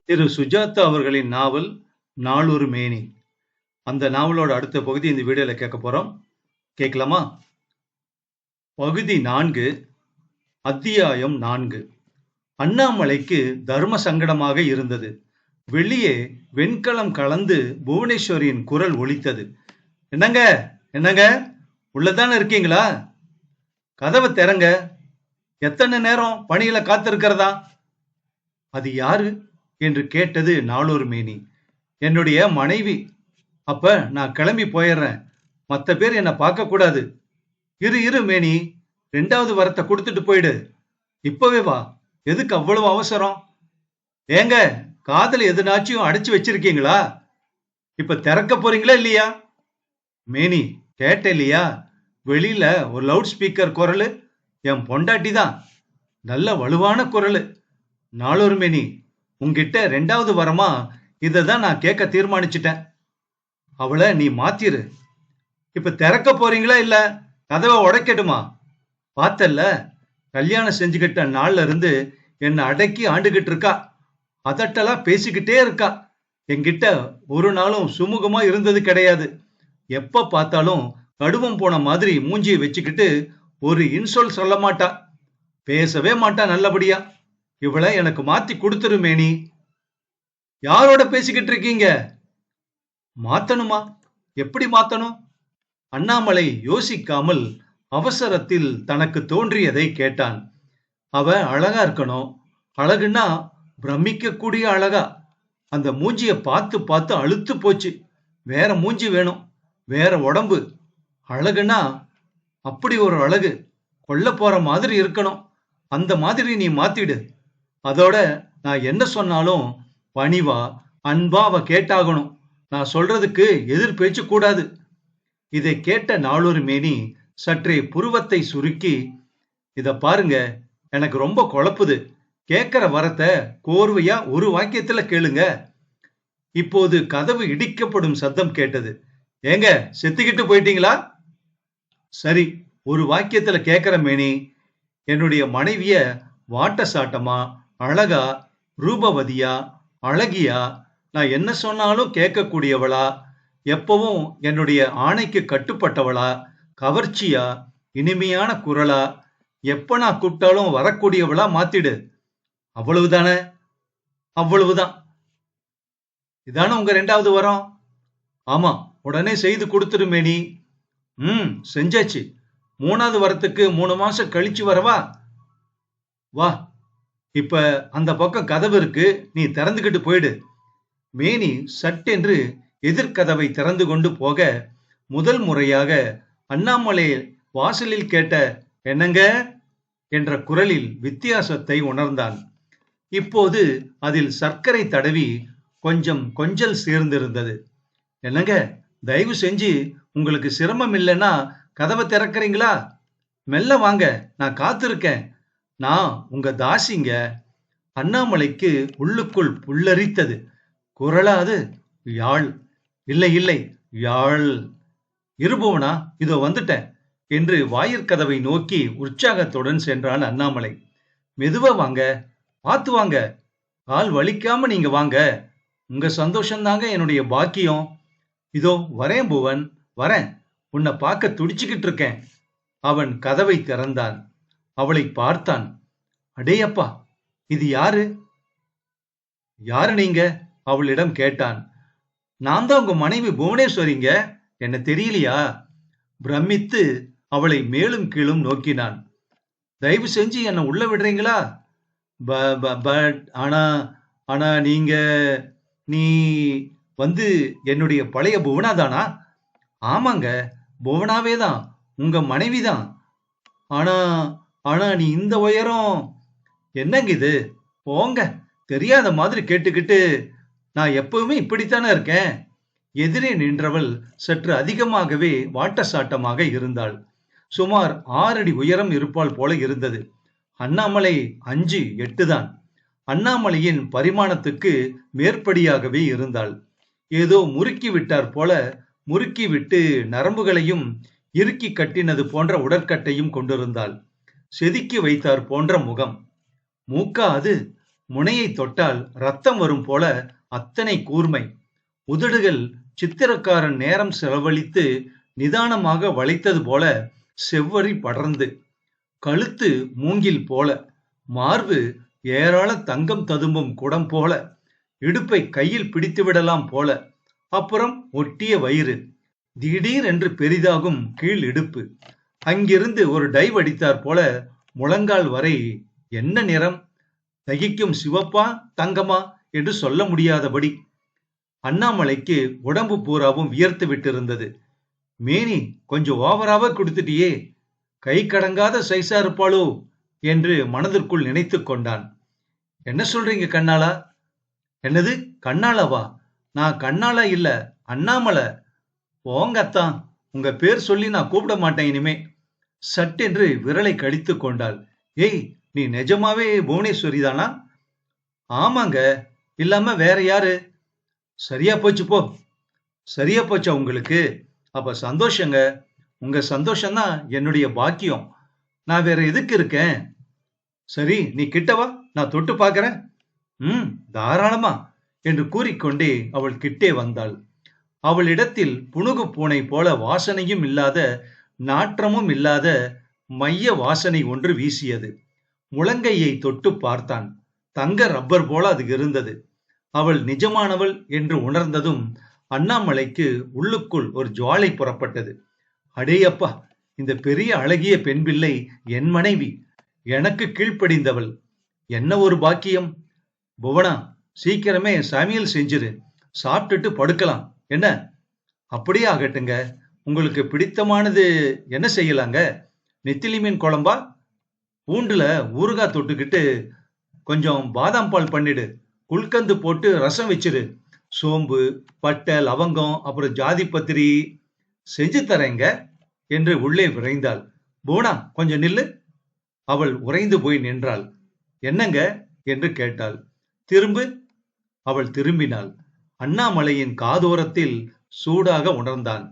திரு சுஜாதா அவர்களின் நாவல் நாளொரு மேனி. அந்த நாவலோட அடுத்த பகுதி இந்த வீடியோல கேட்க போறோம். கேட்கலாமா? பகுதி 4, அத்தியாயம் 4. அண்ணாமலைக்கு தர்ம சங்கடமாக இருந்தது. வெளியே வெண்கலம் கலந்து புவனேஸ்வரியின் குரல் ஒலித்தது. என்னங்க என்னங்க, உள்ளதானே இருக்கீங்களா? கதவை திறங்க. எத்தனை நேரம் பணியில காத்திருக்கிறதா? அது யாரு என்று கேட்டது நாளொரு மேனி. என்னுடைய மனைவி. அப்ப நான் கிளம்பி போயிடுறேன். மத்த பேர் என்ன பார்க்க கூடாது. இரு மேனி, 2வது வரத்தை கொடுத்துட்டு போயிடு. இப்பவே வா. எதுக்கு அவ்வளவு அவசரம்? ஏங்க, காதல எதுனாச்சும் அடைச்சு வச்சிருக்கீங்களா? இப்ப திறக்க போறீங்களா இல்லையா? மேனி, கேட்ட இல்லையா? வெளியில ஒரு லவுட் ஸ்பீக்கர் குரல். என் பொண்டாட்டி தான். நல்ல வலுவான குரல். நாளொரு மேனி, உங்ககிட்ட 2வது வரமா இததான் நான் கேட்க தீர்மானிச்சிட்டேன். அவளை நீ மாத்திரு. இப்ப திறக்க போறீங்களா இல்ல கதவை உடைக்கட்டுமா? பார்த்தல்ல, கல்யாணம் செஞ்சுக்கிட்ட நாள்ல இருந்து என்ன அடக்கி ஆண்டுகிட்டு இருக்கா. அதட்டெல்லாம் பேசிக்கிட்டே இருக்கா. என்கிட்ட ஒரு நாளும் சுமூகமா இருந்தது கிடையாது. எப்ப பார்த்தாலும் கடுவம் போன மாதிரி மூஞ்சியை வச்சுக்கிட்டு ஒரு இன்சொல் சொல்ல மாட்டா. பேசவே மாட்டா நல்லபடியா. இவளை எனக்கு மாத்தி கொடுத்துரு மேனி. யாரோட பேசிக்கிட்டு இருக்கீங்க? மாத்தணுமா? எப்படி மாத்தணும்? அண்ணாமலை யோசிக்காமல் அவசரத்தில் தனக்கு தோன்றியதை கேட்டான். அவ அழகா இருக்கணும். அழகுன்னா பிரமிக்க கூடிய அழகா. அந்த மூஞ்சிய பார்த்து பார்த்து அழுத்து போச்சு. வேற மூஞ்சி வேணும், வேற உடம்பு. அழகுனா அப்படி ஒரு அழகு, கொல்ல போற மாதிரி இருக்கணும். அந்த மாதிரி நீ மாத்திடு. அதோட நான் என்ன சொன்னாலும் பணிவா அன்பா அவ கேட்டாகணும். நான் சொல்றதுக்கு எதிர் பேச்சு கூடாது. இதை கேட்ட நாளொரு மேனி சற்றே புருவத்தை சுருக்கி, இத பாருங்க, எனக்கு ரொம்ப குழப்புது. கேட்கிற வரத்தை கோர்வையா ஒரு வாக்கியத்துல கேளுங்க. இப்போது கதவு இடிக்கப்படும் சத்தம் கேட்டது. ஏங்க, செத்துக்கிட்டு போயிட்டீங்களா? சரி, ஒரு வாக்கியத்துல கேட்கிற மேனி. என்னுடைய மனைவிய வாட்ட சாட்டமா, அழகா, ரூபவதியா, அழகியா, நான் என்ன சொன்னாலும் கேட்கக்கூடியவளா, எப்பவும் என்னுடைய ஆணைக்கு கட்டுப்பட்டவளா, கவர்ச்சியா, இனிமையான குரலா, எப்ப நான் கூப்பிட்டாலும் வரக்கூடியவளா மாத்திடு. அவ்வளவுதானே? அவ்வளவுதான். இதான உங்க 2வது வரம்? ஆமா, உடனே செய்து கொடுத்துரு மேனி. செஞ்சாச்சு. 3வது வரத்துக்கு 3 மாசம் கழிச்சு வரவா? வா. இப்ப அந்த பக்கம் கதவு இருக்கு, நீ திறந்துகிட்டு போயிடு. மேனி சட்டென்று எதிர்கதவை திறந்து கொண்டு போக, முதல் முறையாக அண்ணாமலை வாசலில் கேட்ட என்னங்க என்ற குரலில் வித்தியாசத்தை உணர்ந்தான். இப்போது அதில் சர்க்கரை தடவி கொஞ்சம் கொஞ்சல் சேர்ந்திருந்தது. என்னங்க, தயவு செஞ்சு உங்களுக்கு சிரமம் இல்லைன்னா கதவை திறக்கிறீங்களா? மெல்ல வாங்க, நான் காத்திருக்கேன். நான் உங்க தாசிங்க. அண்ணாமலைக்கு உள்ளுக்குள் புல்லரித்தது. குரலாது யாழ். இல்லை இல்லை, யாழ். இருபவனா, இதோ வந்துட்டேன் என்று வாயிற்கதவை நோக்கி உற்சாகத்துடன் சென்றான் அண்ணாமலை. மெதுவா வாங்க, பார்த்து வாங்க, கால் வலிக்காம நீங்க வாங்க. உங்க சந்தோஷம் தாங்க என்னுடைய பாக்கியம். இதோ வரேன் புவன், வரேன். உன்னை பார்க்க துடிச்சுக்கிட்டு இருக்கேன். அவன் கதவை திறந்தான். அவளை பார்த்தான். அடேயப்பா, இது யாரு? யாரு நீங்க? அவளிடம் கேட்டான். நான் தான் உங்க மனைவி புவனேஸ்வரிங்க. என்ன தெரியலையா? பிரமித்து அவளை மேலும் கீழும் நோக்கினான். தயவு செஞ்சு என்ன உள்ள விடுறீங்களா? பட் ஆனா ஆனா நீ வந்து என்னுடைய பழைய புவனா தானா? ஆமாங்க, புவனாவே தான், உங்க மனைவி தான். ஆனா ஆனா நீ இந்த உயரம். என்னங்க இது? போங்க, தெரியாத மாதிரி கேட்டுக்கிட்டு. நான் எப்பவுமே இப்படித்தானே இருக்கேன். எதிரே நின்றவள் சற்று அதிகமாகவே வாட்ட சாட்டமாக இருந்தாள். சுமார் 6 அடி உயரம் இருப்பாள் போல இருந்தது. அண்ணாமலை 5, 8 தான். அண்ணாமலையின் பரிமாணத்துக்கு மேற்படியாகவே இருந்தாள். ஏதோ முறுக்கி விட்டார் போல, முறுக்கி விட்டு நரம்புகளையும் இறுக்கி கட்டினது போன்ற உடற்கட்டையும் கொண்டிருந்தாள். செதுக்கி வைத்தார் போன்ற முகம். மூக்கா அது? முனையை தொட்டால் ரத்தம் வரும் போல அத்தனை கூர்மை. உதடுகள் சித்திரக்காரன் நேரம் செலவழித்து நிதானமாக வளைத்தது போல செவ்வரி படர்ந்து, கழுத்து மூங்கில் போல, மார்பு ஏராள தங்கம் ததும்பும் குடம் போல, இடுப்பை கையில் பிடித்து விடலாம் போல, அப்புறம் ஒட்டிய வயிறு, திடீர் என்று பெரிதாகும் கீழ் இடுப்பு, அங்கிருந்து ஒரு டைவ் அடித்தார் போல முழங்கால் வரை. என்ன நிறம்? தகிக்கும் சிவப்பா தங்கமா என்று சொல்ல முடியாதபடி. அண்ணாமலைக்கு உடம்பு பூராவும் வியர்த்து விட்டிருந்தது. மேனி கொஞ்சம் ஓவராக கொடுத்துட்டியே, கை கடங்காத சைஸா இருப்பாளோ என்று மனதிற்குள் நினைத்து கொண்டான். என்ன சொல்றீங்க கண்ணாளா? என்னது கண்ணாளாவா? நான் கண்ணாளா இல்ல, அண்ணாமலை. போங்கத்தான், உங்க பேர் சொல்லி நான் கூப்பிட மாட்டேன் இனிமே. சட்டென்று விரலை கடித்து கொண்டாள். ஏய், நீ நிஜமாவே புவனேஸ்வரி தானா? ஆமாங்க, இல்லாம வேற யாரு? சரியா போச்சு போ. சரியா போச்சா உங்களுக்கு? அப்ப சந்தோஷங்க. உங்க சந்தோஷம்தான் என்னுடைய பாக்கியம். நான் வேற எதுக்கு இருக்கேன்? சரி, நீ கிட்டவா, நான் தொட்டு பாக்குறேன். தாராளமா என்று கூறிக்கொண்டே அவள் கிட்டே வந்தாள். அவளிடத்தில் புனுகு பூனை போல வாசனையும் இல்லாத நாற்றமும் இல்லாத மைய வாசனை ஒன்று வீசியது. முழங்கையை தொட்டு பார்த்தான். தங்க ரப்பர் போல அது இருந்தது. அவள் நிஜமானவள் என்று உணர்ந்ததும் அண்ணாமலைக்கு உள்ளுக்குள் ஒரு ஜுவாலை புறப்பட்டது. அடேயப்பா, இந்த பெரிய அழகிய பெண் பிள்ளை என் மனைவி, எனக்கு கீழ்ப்படிந்தவள். என்ன ஒரு பாக்கியம்! புவனா, சீக்கிரமே சமையல் செஞ்சிரு, சாப்பிட்டுட்டு படுக்கலாம். என்ன? அப்படியே ஆகட்டுங்க. உங்களுக்கு பிடித்தமானது என்ன செய்யலாங்க? நெத்திலி மீன் குழம்பா? பூண்டுல ஊறுகாய் தொட்டுக்கிட்டு கொஞ்சம் பாதாம் பால் பண்ணிடு, குல்கந்து போட்டு ரசம் வச்சிரு, சோம்பு, பட்டை, லவங்கம், அப்புறம் ஜாதி பத்திரி செஞ்சு தரேங்க என்று உள்ளே விரைந்தாள். புவனா, கொஞ்சம் நில்லு. அவள் உறைந்து போய் நின்றாள். என்னங்க என்று கேட்டாள். திரும்பு. அவள் திரும்பினாள். அண்ணாமலையின் காதோரத்தில் சூடாக உணர்ந்தான்.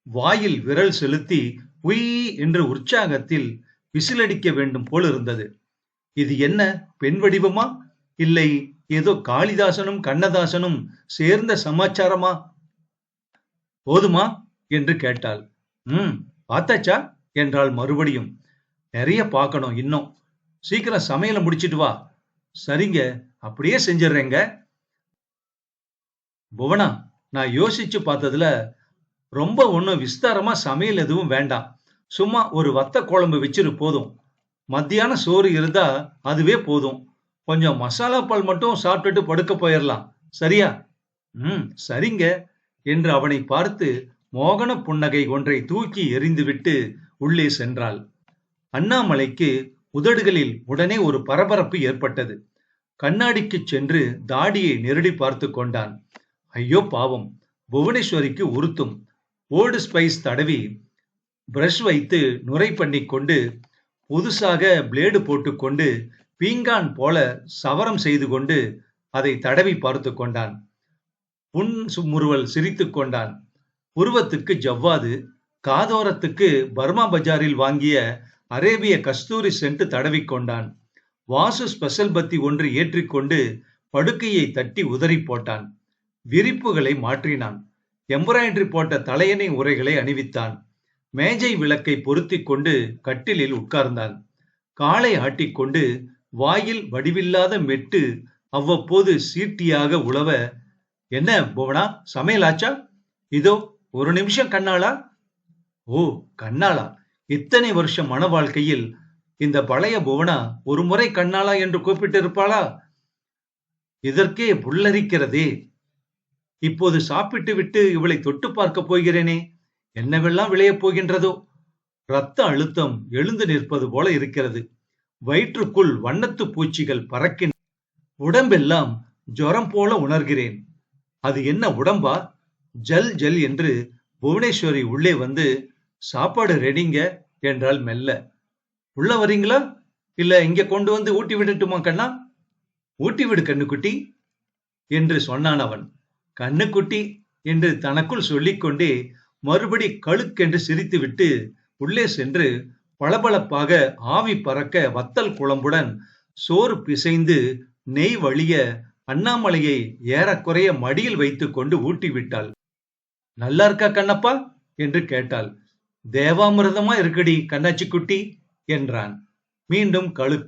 வாயில் விரல் செலுத்தி உய் என்று உற்சாகத்தில் விசிலடிக்க வேண்டும் போல் இருந்தது. இது என்ன, பெண் வடிவமா, இல்லை ஏதோ காளிதாசனும் கண்ணதாசனும் சேர்ந்த சமாச்சாரமா? போதுமா என்று கேட்டாள். பார்த்தாச்சா என்றாள் மறுபடியும். நிறைய பார்க்கணும் இன்னும். சீக்கிரம் சமையலை முடிச்சிட்டு வா. சரிங்க, அப்படியே செஞ்சிடறேங்க. புவனா, நான் யோசிச்சு பார்த்ததுல ரொம்ப ஒன்னும் விஸ்தாரமா சமையல் எதுவும் வேண்டாம். சும்மா ஒரு வத்த குழம்பு வச்சிரு போதும். மத்தியான சோறு இருந்தா அதுவே போதும். கொஞ்சம் மசாலா பால் மட்டும் சாப்பிட்டுட்டு படுக்க போயிடலாம். சரியா? சரிங்க என்று அவனை பார்த்து மோகன புன்னகை ஒன்றை தூக்கி எறிந்துவிட்டு உள்ளே சென்றாள். அண்ணாமலைக்கு உதடுகளில் உடனே ஒரு பரபரப்பு ஏற்பட்டது. கண்ணாடிக்கு சென்று தாடியை நெருடி பார்த்து கொண்டான். ஐயோ பாவம், புவனேஸ்வரிக்கு உறுத்தும். ஓல்டு ஸ்பைஸ் தடவி பிரஷ் வைத்து நுரை பண்ணி கொண்டு புதுசாக பிளேடு போட்டுக்கொண்டு பீங்கான் போல சவரம் செய்து கொண்டு அதை தடவி பார்த்து கொண்டான். புன் முறுவல் சிரித்து கொண்டான். புருவத்துக்கு ஜவ்வாது, காதோரத்துக்கு பர்மா பஜாரில் வாங்கிய அரேபிய கஸ்தூரி சென்ட் தடவி கொண்டான். வாசு ஸ்பெஷல் பத்தி ஒன்று ஏற்றிக்கொண்டு படுக்கையை தட்டி உதறி போட்டான். விரிப்புகளை மாற்றினான். எம்ப்ராய்டரி போட்ட தலையணை உரைகளை அணிவித்தான். மேஜை விளக்கை பொருத்தி கொண்டு கட்டிலில் உட்கார்ந்தான். காலை ஆட்டிக்கொண்டு வாயில் வடிவில்லாத மெட்டு அவ்வப்போது சீட்டியாக உழவ, என்ன புவனா, சமையலாச்சா? இதோ ஒரு நிமிஷம் கண்ணாளா. ஓ கண்ணாளா, இத்தனை வருஷம் மன வாழ்க்கையில் இந்த பழைய புவனா ஒரு முறை கண்ணாளா என்று கூப்பிட்டு இருப்பாளா? இதற்கே புல்லரிக்கிறதே. இப்போது சாப்பிட்டு விட்டு இவளை தொட்டு பார்க்க போகிறேனே, என்னவெல்லாம் விளையப் போகின்றதோ. இரத்த அழுத்தம் எழுந்து நிற்பது போல இருக்கிறது. வயிற்றுக்குள் வண்ணத்து பூச்சிகள் பறக்கின். உடம்பெல்லாம் ஜுரம் போல உணர்கிறேன். அது என்ன உடம்பா? ஜல் ஜல் என்று புவனேஸ்வரி உள்ளே வந்து சாப்பாடு ரெடிங்க என்றால் மெல்ல. உள்ள வரீங்களா, இல்ல இங்க கொண்டு வந்து ஊட்டி விடட்டுமா கண்ணா? ஊட்டி விடு கண்ணுக்குட்டி என்று சொன்னான் அவன். கண்ணுக்குட்டி என்று தனக்குள் சொல்லிக்கொண்டே மறுபடி கழுக்கென்று சிரித்துவிட்டு உள்ளே சென்று பளபளப்பாக ஆவி பறக்க வத்தல் குழம்புடன் சோறு பிசைந்து நெய் வழிய அண்ணாமலையை ஏறக்குறைய மடியில் வைத்துக் கொண்டு ஊட்டி விட்டாள். நல்லா இருக்கா கண்ணப்பா என்று கேட்டாள். தேவாமிர்தமா இருக்குடி கண்ணாச்சி குட்டி என்றான். மீண்டும் கழுக்.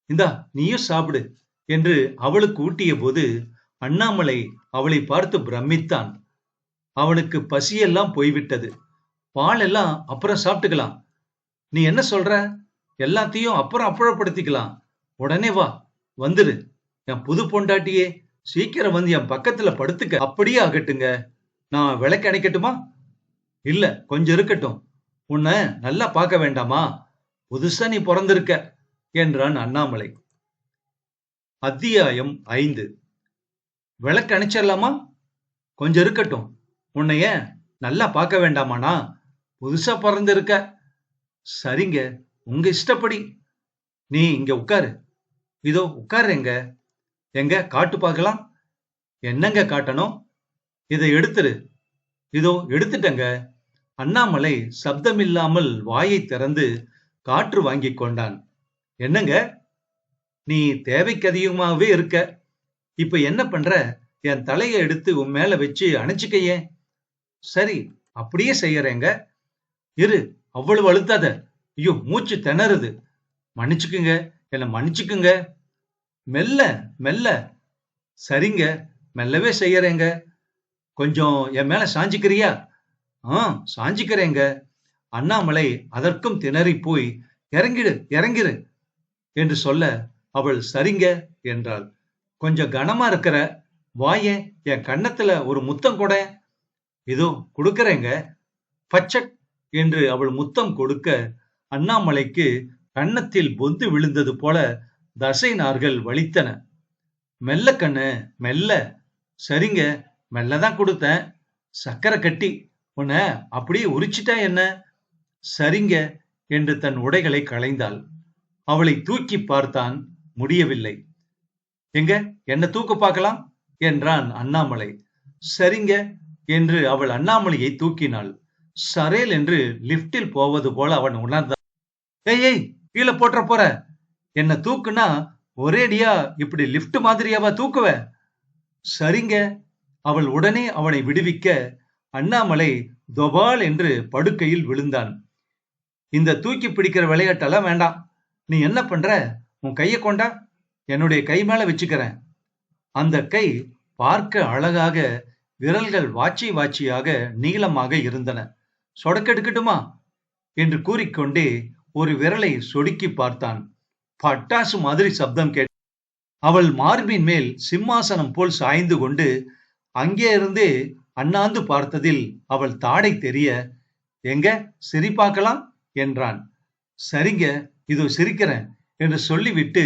இந்தா நீயும் சாப்பிடு என்று அவளுக்கு ஊட்டிய போது அண்ணாமலை அவளை பார்த்து பிரமித்தான். அவனுக்கு பசியெல்லாம் போய்விட்டது. பால் எல்லாம் அப்புறம் சாப்பிட்டுக்கலாம். நீ என்ன சொல்ற? எல்லாத்தையும் அப்புறம் அப்புறப்படுத்திக்கலாம். உடனே வா, வந்துரு. என் புது பொண்டாட்டியே, சீக்கிரம் வந்து என் பக்கத்துல படுத்துக்க. அப்படியே ஆகட்டுங்க. நான் விளக்கு அணைக்கட்டுமா? இல்ல, கொஞ்சம் இருக்கட்டும். உன்னை நல்லா பார்க்க வேண்டாமா? புதுசா நீ பிறந்திருக்க என்றான் அண்ணாமலை. அத்தியாயம் 5. விளக்கு அணைச்சிடலாமா? கொஞ்சம் இருக்கட்டும். உன்னைய நல்லா பார்க்க வேண்டாமானா? புதுசா பிறந்திருக்க. சரிங்க, உங்க இஷ்டப்படி. நீ இங்க உட்காரு. இதோ உட்காருங்க. எங்க காட்டு பார்க்கலாம். என்னங்க காட்டணும்? இதை எடுத்துரு. இதோ எடுத்துட்டங்க. அண்ணாமலை சப்தமில்லாமல் வாயை திறந்து காற்று வாங்கி கொண்டான். என்னங்க, நீ தேவைக்கு அதிகமாகவே இருக்க. இப்ப என்ன பண்ற? என் தலையை எடுத்து உன் மேல வச்சு அணைச்சிக்கையே. சரி, அப்படியே செய்யறேங்க. இரு, அவ்வளவு அழுத்தாத. ஐயோ, மூச்சு திணறுது. மன்னிச்சுக்குங்க, என்ன மன்னிச்சுக்குங்க. மெல்ல மெல்ல. சரிங்க, மெல்லவே செய்யறேங்க. கொஞ்சம் என் மேல சாஞ்சிக்கிறியா? சாஞ்சிக்கிறேங்க. அண்ணாமலை அதற்கும் திணறி போய் இறங்கிடு இறங்கிடு என்று சொல்ல அவள் சரிங்க என்றாள். கொஞ்சம் கனமா இருக்கிற, வாயே, என் கன்னத்துல ஒரு முத்தம் கொட. இதோ கொடுக்கறேங்க. பச்சக் என்று அவள் முத்தம் கொடுக்க அண்ணாமலைக்கு கன்னத்தில் பொந்து விழுந்தது போல தசை நார்கள் வலித்தன. மெல்ல கண்ணு, மெல்ல. சரிங்க, மெல்லதான் கொடுத்தேன். சக்கரை கட்டி உன்னை அப்படியே உரிச்சிட்டா என்ன? சரிங்க என்று தன் உடைகளை களைந்தாள். அவளை தூக்கி பார்த்தான். முடியவில்லை. எங்க என்ன தூக்க பார்க்கலாம் என்றான் அண்ணாமலை. சரிங்க என்று அவள் அண்ணாமலையை தூக்கினாள். சரேல் என்று லிப்டில் போவது போல அவன் உணர்ந்தான். ஏய், கீழே போட்டுற போற. என்ன தூக்குனா ஒரேடியா இப்படி லிப்ட் மாதிரியாவா தூக்குவ? சரிங்க. அவள் உடனே அவனை விடுவிக்க அண்ணாமலை தொபால் என்று படுக்கையில் விழுந்தான். இந்த தூக்கி பிடிக்கிற விளையாட்டெல்லாம் வேண்டாம். நீ என்ன பண்ற? உன் கையை கொண்டா, என்னுடைய கை மேல வச்சுக்கிறேன். அந்த கை பார்க்க அழகாக, விரல்கள் வாச்சி வாச்சியாக நீளமாக இருந்தன. சொடக்கெடுக்கட்டுமா என்று கூறிக்கொண்டே ஒரு விரலை சொடுக்கி பார்த்தான். பட்டாசு மாதிரி சப்தம் கேட்ட. அவள் மார்பின் மேல் சிம்மாசனம் போல் சாய்ந்து கொண்டு அங்கே இருந்தே அண்ணாந்து பார்த்ததில் அவள் தாடை தெரிய, எங்க சிரி பார்க்கலாம் என்றான். சரிங்க, இதோ சிரிக்கிறேன் என்று சொல்லிவிட்டு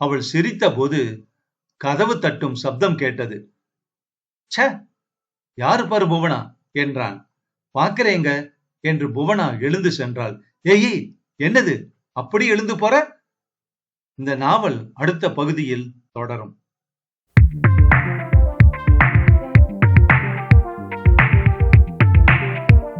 அவள் சிரித்த போது கதவு தட்டும் சப்தம் கேட்டது. ச்சே, யாரு பாரு புவனா என்றான். பாக்கிறேங்க என்று புவனா எழுந்து சென்றாள். ஏய், என்னது அப்படி எழுந்து போற? இந்த நாவல் அடுத்த பகுதியில் தொடரும்.